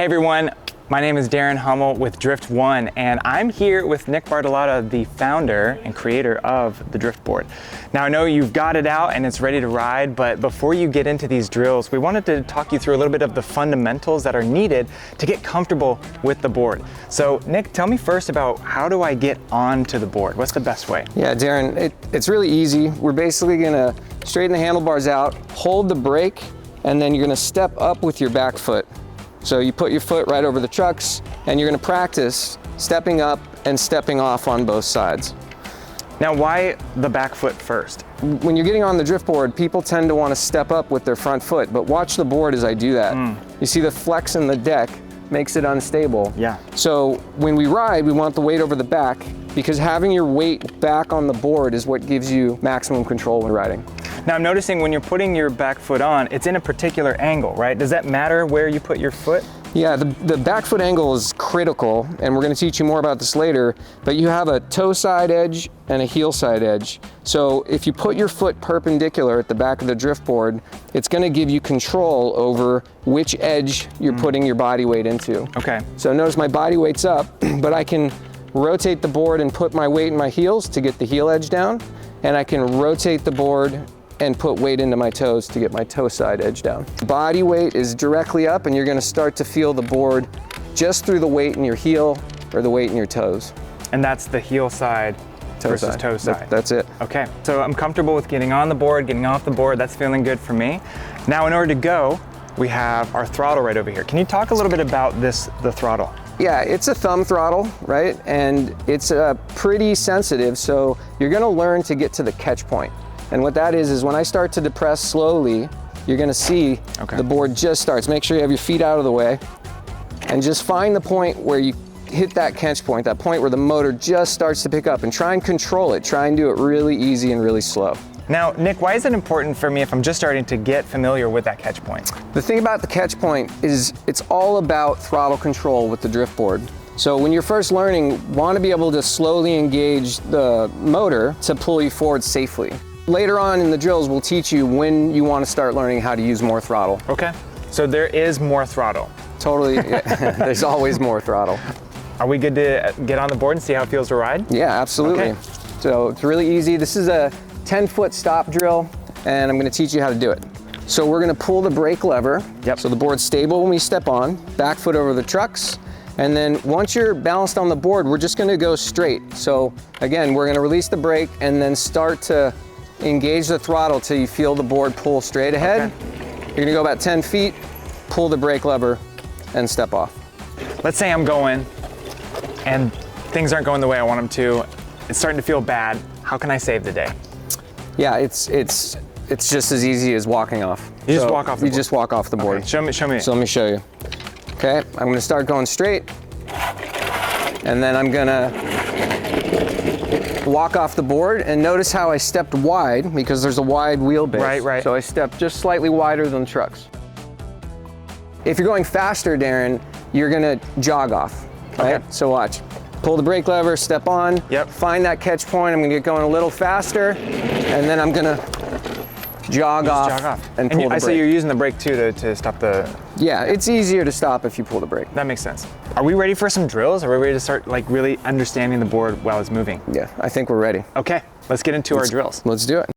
Hey everyone, my name is Darren Hummel with Dryft One, and I'm here with Nic Bartolotta, the founder and creator of the Dryft Board. Now I know you've got it out and it's ready to ride, but before you get into these drills, we wanted to talk you through a little bit of the fundamentals that are needed to get comfortable with the board. So Nic, tell me first about how do I get onto the board? What's the best way? Yeah, Darren, it's really easy. We're basically gonna straighten the handlebars out, hold the brake, and then you're gonna step up with your back foot. So you put your foot right over the trucks and you're gonna practice stepping up and stepping off on both sides. Now why the back foot first? When you're getting on the Dryft board, people tend to wanna step up with their front foot, but watch the board as I do that. You see the flex in the deck makes it unstable. Yeah. So when we ride, we want the weight over the back because having your weight back on the board is what gives you maximum control when riding. Now I'm noticing when you're putting your back foot on, it's in a particular angle, right? Does that matter where you put your foot? Yeah, the back foot angle is critical, and we're gonna teach you more about this later, but you have a toe side edge and a heel side edge. So if you put your foot perpendicular at the back of the Dryft board, it's gonna give you control over which edge you're putting your body weight into. Okay. So notice my body weight's up, but I can rotate the board and put my weight in my heels to get the heel edge down, and I can rotate the board and put weight into my toes to get my toe side edge down. Body weight is directly up and you're gonna start to feel the board just through the weight in your heel or the weight in your toes. And that's the heel side versus toe side. That's it. Okay, so I'm comfortable with getting on the board, getting off the board. That's feeling good for me. Now in order to go, we have our throttle right over here. Can you talk a little bit about the throttle? Yeah, it's a thumb throttle, right? And it's pretty sensitive, so you're gonna learn to get to the catch point. And what that is when I start to depress slowly, you're gonna see the board just starts. Make sure you have your feet out of the way and just find the point where you hit that catch point, that point where the motor just starts to pick up, and try and control it. Try and do it really easy and really slow. Now, Nic, why is it important for me if I'm just starting to get familiar with that catch point? The thing about the catch point is it's all about throttle control with the Dryft board. So when you're first learning, want to be able to slowly engage the motor to pull you forward safely. Later on in the drills, we'll teach you when you want to start learning how to use more throttle. Okay, so there is more throttle. Totally, yeah. There's always more throttle. Are we good to get on the board and see how it feels to ride? Yeah, absolutely. Okay. So it's really easy. This is a 10-foot stop drill, and I'm going to teach you how to do it. So we're going to pull the brake lever. Yep. So the board's stable when we step on, back foot over the trucks, and then once you're balanced on the board, we're just going to go straight. So again, we're going to release the brake and then start to engage the throttle till you feel the board pull straight ahead. Okay. You're gonna go about 10 feet, pull the brake lever, and step off. Let's say I'm going and things aren't going the way I want them to. It's starting to feel bad. How can I save the day? Yeah, it's just as easy as walking off. You just walk off the board? You just walk off the board. Okay, show me. So let me show you. Okay, I'm gonna start going straight, and then I'm gonna walk off the board, and notice how I stepped wide because there's a wide wheelbase. Right. So I stepped just slightly wider than trucks. If you're going faster, Darren, you're gonna jog off, right? Okay. So watch. Pull the brake lever, step on, find that catch point. I'm gonna get going a little faster, and then I'm gonna jog off and pull the brake. I say you're using the brake too to stop the... Yeah, it's easier to stop if you pull the brake. That makes sense. Are we ready for some drills? Are we ready to start like really understanding the board while it's moving? Yeah, I think we're ready. Okay, let's get into our drills. Let's do it.